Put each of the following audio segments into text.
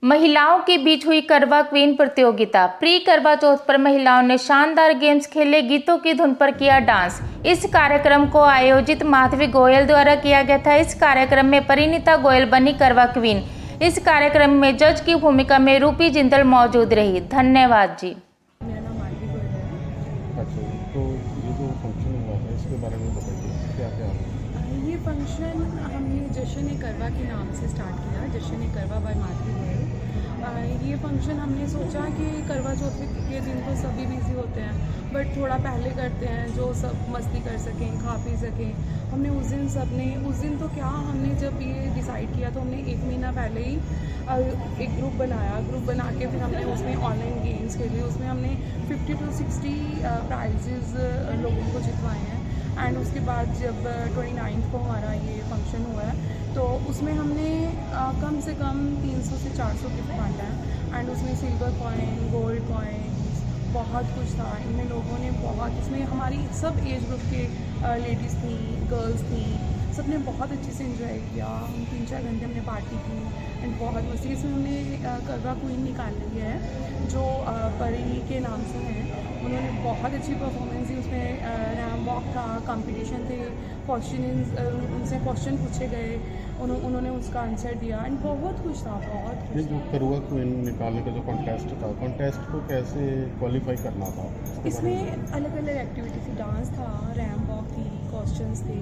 महिलाओं के बीच हुई करवा क्वीन प्रतियोगिता। प्री करवा चौथ पर महिलाओं ने शानदार गेम्स खेले, गीतों की धुन पर किया डांस। इस कार्यक्रम को आयोजित माधवी गोयल द्वारा किया गया था। इस कार्यक्रम में परिणीता गोयल बनी करवा क्वीन। इस कार्यक्रम में जज की भूमिका में रूपी जिंदल मौजूद रही। धन्यवाद जी। मेरा नाम माधवी गोयल है। अच्छा, तो ये जो फंक्शन हुआ है इसके बारे में बताइए, क्या क्या ये फंक्शन हमने जश्न करवा के नाम से स्टार्ट किया, जश्न करवा बाय माधवी गोयल। ये फंक्शन हमने सोचा कि करवा चौथ के दिन तो सभी बिज़ी होते हैं, बट थोड़ा पहले करते हैं जो सब मस्ती कर सकें, खा पी सकें। हमने उस दिन तो क्या हमने जब ये डिसाइड किया तो हमने 1 महीना पहले ही एक ग्रुप बनाया। ग्रुप बना के फिर हमने उसमें ऑनलाइन गेम्स खेले। उसमें हमने 50 to 60 प्राइजेज़ लोगों को जितवाए हैं। एंड उसके बाद जब 29 को हमारा ये फंक्शन हुआ है तो उसमें हमने कम से कम 300 से 400 गिफ्ट बांटा है। एंड उसमें सिल्वर कॉइन, गोल्ड कॉइन्स, बहुत कुछ था। इनमें लोगों ने बहुत, इसमें हमारी सब एज ग्रुप के लेडीज़ थी, गर्ल्स थी, सब ने बहुत अच्छे से एंजॉय किया। हम 3-4 घंटे हमने पार्टी की एंड बहुत मस्ती। इसमें हमने करवा क्वीन निकाल ली है जो परी के नाम से है। उन्होंने बहुत अच्छी परफॉर्मेंस दी। उसमें रैम वॉक था, कंपटीशन थे, उनसे क्वेश्चन पूछे गए, उन्होंने उसका आंसर दिया एंड बहुत कुछ था, बहुत ये कुछ जो था। करवा क्वीन निकालने का जो कॉन्टेस्ट था, कॉन्टेस्ट को कैसे क्वालिफाई करना था इसमें अलग अलग एक्टिविटी थी, डांस था, रैम वॉक थी, क्वेश्चंस थे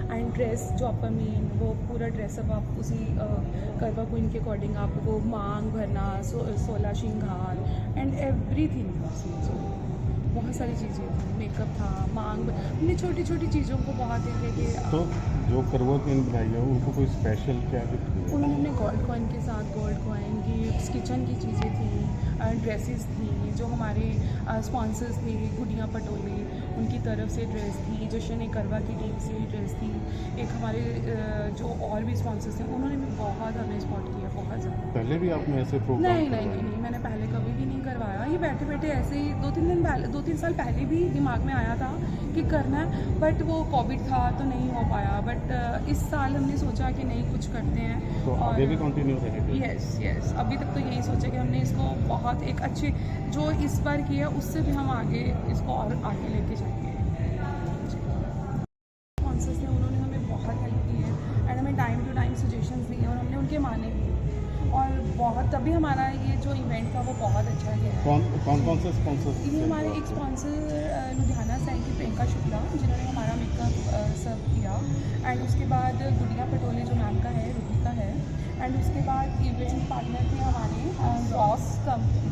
एंड ड्रेस जो आपका मेन वो पूरा ड्रेसअप आप उसी करवा क्वीन के अकॉर्डिंग आप वो मांग भरना, 16 श्रृंगार एंड एवरीथिंग था उसमें। बहुत सारी चीज़ें थी, मेकअप था, मांग, हमने छोटी छोटी चीज़ों को बहुत देखे कि तो जो करवा क्वीन बनाई है उनको कोई स्पेशल क्या गिफ्ट दिया? उन्होंने हमने गोल्ड कॉइन के साथ गोल्ड कॉइन, गिफ्ट्स, किचन की चीज़ें थी, ड्रेसेस थी, जो हमारे स्पॉन्सर्स थे गुड़िया पटोले उनकी तरफ से ड्रेस थी, जश्न करवा की टीम से ड्रेस थी। एक हमारे जो और भी स्पॉन्सर्स थे उन्होंने भी बहुत हमें सपोर्ट किया, बहुत ज़्यादा। पहले भी आपने ऐसे प्रोग्राम नहीं, मैंने पहले कभी भी नहीं करवाया। ये बैठे बैठे ऐसे ही 2-3 साल पहले भी दिमाग में आया था कि करना है, बट वो कोविड था तो नहीं हो पाया। बट इस साल हमने सोचा कि नहीं, कुछ करते हैं तो आगे भी कंटिन्यू रहेगी? यस, अभी तक तो यही सोचा कि हमने इसको बहुत एक अच्छे जो इस बार किया उससे भी हम आगे इसको और आगे लेके जाएंगे। स्पॉन्सर्स थे, उन्होंने हमें बहुत हेल्प की है एंड हमें टाइम टू टाइम सजेशंस दिए और हमने उनके माने भी और बहुत, तभी हमारा ये जो इवेंट था वो बहुत अच्छा गया है। कौन से स्पॉन्सर्स? ये हमारे एक स्पॉन्सर लुधियाना से आई थी, प्रियंका शुक्ला, जिन्होंने हमारा मेकअप सर्व किया। एंड उसके बाद गुड़िया पटोले जो मैम का है, रूबी का है। एंड उसके बाद इवेंट पार्टनर थे हमारे लॉस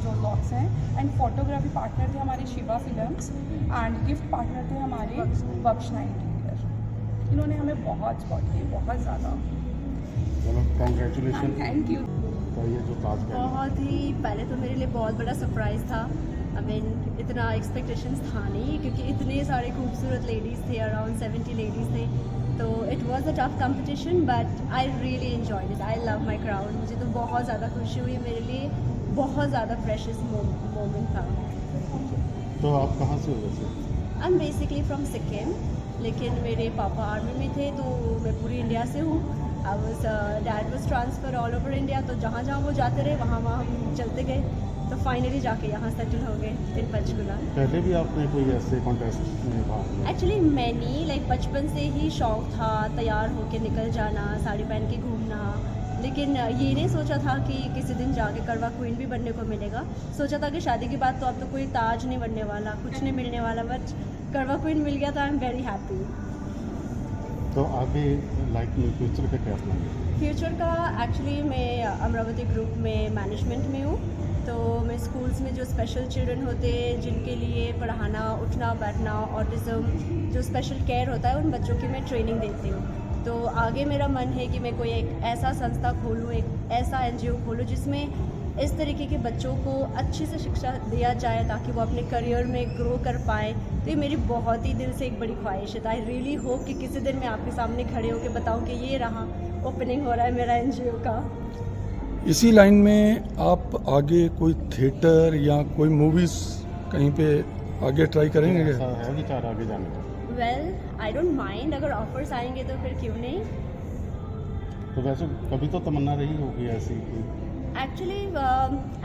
जो लॉस हैं एंड फोटोग्राफी पार्टनर थे हमारे Shiva films and gift partner थे हमारे वक्श नाइटिंगेल। इन्होंने हमें बहुत सपोर्ट किया, बहुत ज़्यादा। चलो, कॉन्ग्रेचुलेशन। Thank you. ये जो ताज का बहुत ही पहले तो मेरे लिए बहुत बड़ा सरप्राइज़ था। आई मीन इतना एक्सपेक्टेशंस था नहीं, क्योंकि इतने सारे खूबसूरत लेडीज़ थे, अराउंड 70 लेडीज़ थे। तो it was a tough competition but I really enjoyed it. I love my crowd. मुझे तो बहुत ज़्यादा खुशी हुई, मेरे लिए बहुत ज़्यादा प्रेशियस मोमेंट था। तो आप कहाँ से हो वैसे? I am basically from Sikkim, लेकिन मेरे पापा आर्मी में थे तो मैं पूरी इंडिया से हूँ। Dad was transfer all over India, तो जहाँ जहाँ वो जाते रहे वहाँ वहाँ हम चलते गए, तो फाइनली जाके यहाँ सेटल हो गए इन पंचकुला। पहले भी आपने कोई ऐसे कॉन्टेस्ट में भाग लिया? एक्चुअली मैंने बचपन से ही शौक़ था तैयार होके निकल जाना, साड़ी पहन के घूमना, लेकिन ये नहीं सोचा था कि किसी दिन जाके करवा क्वीन भी बनने को मिलेगा। सोचा था कि शादी के बाद तो अब तो कोई ताज नहीं बनने वाला, कुछ नहीं मिलने वाला, बट करवा क्वीन मिल गया था। I am very happy. तो आगे लाइफ में फ्यूचर का क्या प्लान है? फ्यूचर का एक्चुअली मैं अमरावती ग्रुप में मैनेजमेंट में हूँ, तो मैं स्कूल्स में जो स्पेशल चिल्ड्रन होते हैं जिनके लिए पढ़ाना, उठना बैठना, ऑटिज़म जो स्पेशल केयर होता है, उन बच्चों की मैं ट्रेनिंग देती हूँ। तो आगे मेरा मन है कि मैं कोई एक ऐसा संस्था खोलूँ, एक ऐसा NGO खोलूँ जिसमें इस तरीके के बच्चों को अच्छी से शिक्षा दिया जाए ताकि वो अपने करियर में ग्रो कर पाए। तो ये मेरी बहुत ही दिल से एक बड़ी ख्वाहिश है। आई रियली होप कि किसी दिन मैं आपके सामने खड़े होकर बताऊं कि ये रहा, ओपनिंग हो रहा है मेरा NGO का। इसी लाइन में आप आगे कोई थिएटर या कोई मूवीज़ कहीं पे आगे ट्राई करेंगे? ऐसा है विचार आगे जाने का? वेल, आई डोंट माइंड, अगर ऑफर्स आएंगे तो फिर क्यों नहीं। तो वैसे कभी तो तमन्ना रही होगी ऐसी कि एक्चुअली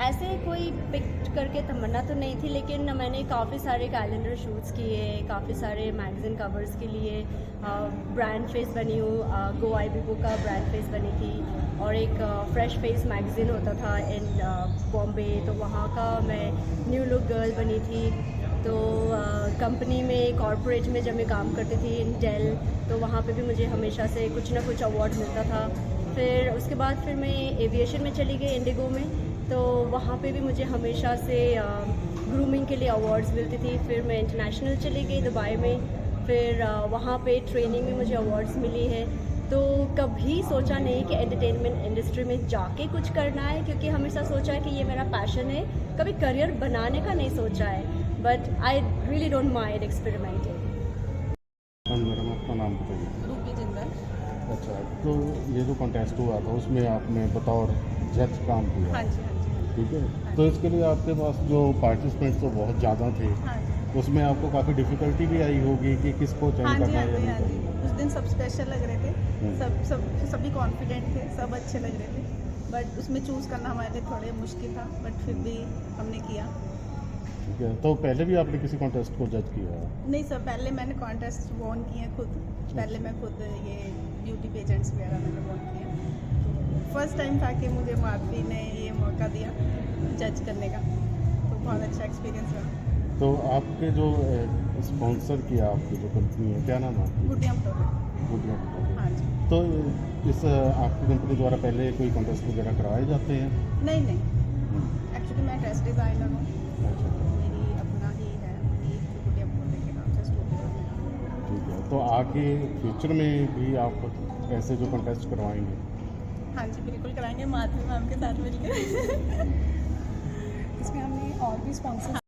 ऐसे कोई पिक करके तमन्ना तो नहीं थी, लेकिन मैंने काफ़ी सारे कैलेंडर शूट्स किए, काफ़ी सारे मैगज़ीन कवर्स के लिए ब्रांड फेस बनी हूँ। गो आई बीबो का ब्रांड फेस बनी थी, और एक फ्रेश फेस मैगज़ीन होता था इन बॉम्बे, तो वहाँ का मैं न्यू लुक गर्ल बनी थी। तो कंपनी में कॉर्पोरेट में जब मैं काम करती थी इन डेल, तो वहाँ पे भी मुझे हमेशा से कुछ ना कुछ अवार्ड मिलता था। फिर उसके बाद फिर मैं एविएशन में चली गई, इंडिगो में, तो वहाँ पे भी मुझे हमेशा से ग्रूमिंग के लिए अवार्ड्स मिलती थी। फिर मैं इंटरनेशनल चली गई दुबई में, फिर वहाँ पे ट्रेनिंग में मुझे अवार्ड्स मिली है। तो कभी सोचा नहीं कि एंटरटेनमेंट इंडस्ट्री में जाके कुछ करना है, क्योंकि हमेशा सोचा है कि ये मेरा पैशन है, कभी करियर बनाने का नहीं सोचा है। But I really don't mind experimenting. हाँ मैडम, आपका नाम बताइए। रूपी जिंदल। अच्छा, तो ये जो कॉन्टेस्ट हुआ था उसमें आपने बतौर जज काम किया, हाँ जी, हाँ जी, ठीक है। तो इसके लिए आपके पास जो पार्टिसिपेंट्स तो बहुत ज़्यादा थे, हाँ जी। उसमें आपको काफ़ी डिफ़िकल्टी भी आई होगी कि किसको हाँ चयन जी, करना हाँ है या जी, नहीं हाँ जी। करना। उस दिन सब स्पेशल लग रहे थे, सभी कॉन्फिडेंट थे, सब अच्छे लग रहे थे। बट उसमें चूज़ करना हमारे लिए थोड़े मुश्किल था, बट फिर भी हमने किया। ठीक है, तो पहले भी आपने किसी कॉन्टेस्ट को जज किया है? नहीं सर, पहले मैंने कॉन्टेस्ट वॉन किए खुद। पहले मैं खुद ये ब्यूटी पेजेंट्स वगैरह मैंने वॉन किया। तो फर्स्ट टाइम था कि मुझे माधवी ने ये मौका दिया जज करने का, तो बहुत अच्छा एक्सपीरियंस रहा। तो आपके जो स्पॉन्सर किया, आपकी जो कंपनी है, क्या नाम है आपकी? गुडिया मोटोर। गुडिया मोटोर। हाँ जी। तो इस आपकी कंपनी द्वारा पहले कोई कॉन्टेस्ट वगैरह कराए जाते हैं? नहीं, एक्चुअली मैं ड्रेस डिज़ाइनर हूँ, अच्छा, मेरी अपना ही है, गुडिया मोटोर के नाम से स्टूडियो है। ठीक है। तो आगे फ्यूचर में भी आप ऐसे जो कॉन्टेस्ट करवाएंगे? हाँ जी, बिल्कुल कराएंगे, माधवी मैम के साथ मिलकर। इसमें हमने और भी स्पॉन्सर्स